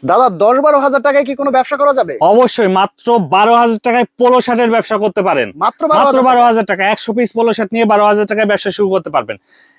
দাদা ১০-১২ হাজার টাকায় কি কোনো ব্যবসা করা যাবে? অবশ্যই মাত্র ১২,০০০ টাকায় পোলো শার্টের ব্যবসা করতে পারেন। মাত্র মাত্র ১২,০০০ ১২,০০০ টাকা ১০০ পিস পোলো শার্ট নিয়ে ১২,০০০ টাকায় ব্যবসা শুরু করতে পারবেন।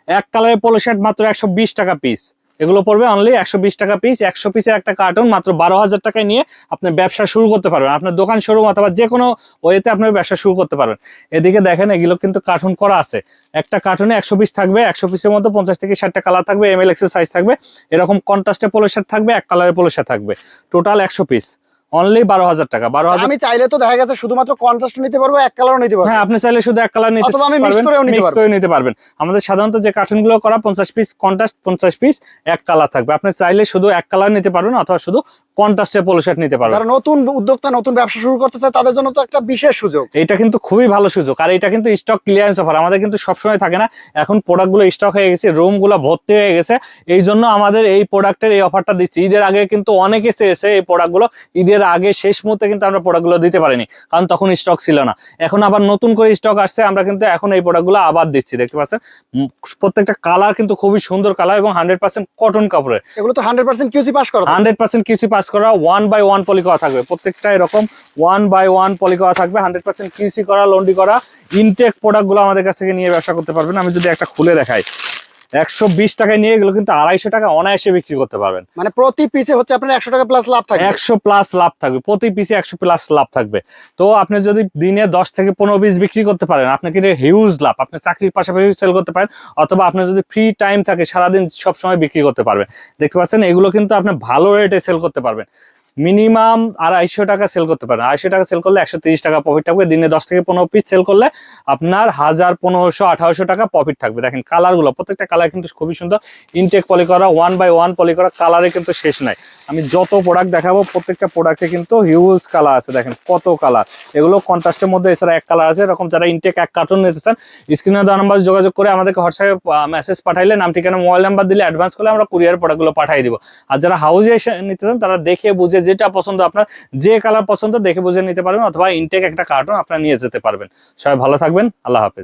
এক কালারের পোলো শার্ট মাত্র ১২০ টাকা পিস। এগুলো পড়বে অনলি ১২০ টাকা পিস। ১০০ পিসের একটা কার্টন মাত্র ১২,০০০ টাকায় নিয়ে আপনি ব্যবসা শুরু করতে পারবেন। আপনার দোকান শোরুম অথবা যে কোনো ওয়েতে আপনার ব্যবসা শুরু করতে পারবেন। এদিকে দেখেন এগুলো কিন্তু কার্টন করা আছে। একটা কার্টনে ১০০ পিস থাকবে। ১০০ পিসের মধ্যে ৫০ থেকে ৬০টা কালার থাকবে, এমএল এক্সেল সাইজ থাকবে। এরকম কন্ট্রাস্টে পোলো শার্ট থাকবে, এক কালারের পোলো শার্ট থাকবে। টোটাল ১০০ পিস, অনলি ১২,০০০ টাকা। ১২,০০০। আমি চাইলে তো দেখা গেছে শুধুমাত্র কন্ট্রাস্ট নিতে পারবো, এক কালারও নিতে পারবো। হ্যাঁ, আপনি চাইলে শুধু এক কালার নিতে অথবা আমি মিক্স পারবেন, করেও নিতে মিক্স পারবো। করে নিতে পারবেন। আমাদের সাধারণত যে কার্টুনগুলো করা 50 পিস কন্ট্রাস্ট, 50 পিস এক কালার থাকবে। আপনি চাইলে শুধু এক কালার নিতে পারবেন অথবা শুধু কন্ট্রাস্টের পোলো শার্ট নিতে পারবেন। যারা নতুন উদ্যোক্তা, নতুন ব্যবসা শুরু করতে চায় তাদের জন্য তো একটা বিশেষ সুযোগ। এটা কিন্তু খুবই ভালো সুযোগ, আর এটা কিন্তু স্টক ক্লিয়ারেন্স অফার। আমাদের কিন্তু সবসময় থাকে না, এখন প্রোডাক্টগুলো স্টক হয়ে গেছে, রুমগুলো ভর্তি হয়ে গেছে। এই জন্য আমাদের এই প্রোডাক্টের এই অফারটা দিচ্ছি। ঈদের আগে কিন্তু অনেকে চেয়েছে এই প্রোডাক্টগুলো, ঈদের আগে শেষ মুহূর্তে কিন্তু আমরা প্রোডাক্টগুলো দিতে পারিনি, কারণ তখন স্টক ছিল না। এখন আবার নতুন করে স্টক আসছে, আমরা কিন্তু এখন এই প্রোডাক্টগুলো আবার দিচ্ছি। দেখতে পাচ্ছেন প্রত্যেকটা কালার কিন্তু খুবই সুন্দর কালার এবং 100% কটন কাপড়ের। এগুলো তো 100% কিউসি পাস করা। 100% কিউসি পাস করা, 1 বাই 1 পলি করা থাকবে। প্রত্যেকটা এরকম 1 বাই 1 পলি করা থাকবে, 100% কিউসি করা, লন্ডি করা। ইনটেক প্রোডাক্টগুলো আমাদের কাছ থেকে নিয়ে ব্যবসা করতে পারবেন। আমি যদি একটা খুলে দেখাই, ১২০ টাকায় নিয়ে এগুলো কিন্তু ২৫০ টাকা অনায়াসে বিক্রি করতে পারবেন। মানে প্রতি পিসে হচ্ছে আপনার ১০০ টাকা প্লাস লাভ থাকবে। ১০০ প্লাস লাভ থাকবে, প্রতি পিসে ১০০ প্লাস লাভ থাকবে। তো আপনি যদি দিনে ১০ থেকে ১৫ পিস বিক্রি করতে পারেন, আপনার কিন্তু হিউজ লাভ। আপনি চাকরির পাশাপাশি সেল করতে পারেন, অথবা আপনার যদি ফ্রি টাইম থাকে সারাদিন সব সময় বিক্রি করতে পারবেন। দেখতে পাচ্ছেন এগুলো কিন্তু আপনি ভালো রেটে সেল করতে পারবেন। মিনিমাম ২৫০ টাকা সেল করতে পারেন। ২৫০ টাকা সেল করলে ১৩০ টাকা প্রফিট থাকবে। দিনে ১০ থেকে ১৫ পিস সেল করলে আপনার ১০০০, ১৫০০, ১৮০০ টাকা প্রফিট থাকবে। দেখেন কালারগুলো, প্রত্যেকটা কালার কিন্তু খুবই সুন্দর। ইনটেক পলি করা, 1 বাই 1 পলি করা, কালারে কিন্তু শেষ নাই। আমি যত প্রোডাক্ট দেখাবো প্রত্যেকটা প্রোডাক্টে কিন্তু হিউজ কালার আছে। দেখেন কত কালার। এগুলো কন্ট্রাস্টের মধ্যে, এছাড়া এক কালার আছে। এরকম যারা ইনটেক এক কার্টন নিতে চান, স্ক্রিনে দেওয়া নাম্বার যোগাযোগ করে আমাদেরকে হোয়াটসঅ্যাপে মেসেজ পাঠাইলে, নাম ঠিকানা মোবাইল নাম্বার দিলে অ্যাডভান্স করলে আমরা কুরিয়ার প্রোডাক্টগুলো পাঠিয়ে দিব। আর যারা হাউজে এসে নিতে চান তারা দেখে বুঝে, যেটা পছন্দ আপনার, যে কালার পছন্দ দেখে বুঝে নিতে পারবেন, অথবা ইনটেক একটা কার্টন আপনারা নিয়ে যেতে পারবেন। সবাই ভালো থাকবেন, আল্লাহ হাফেজ।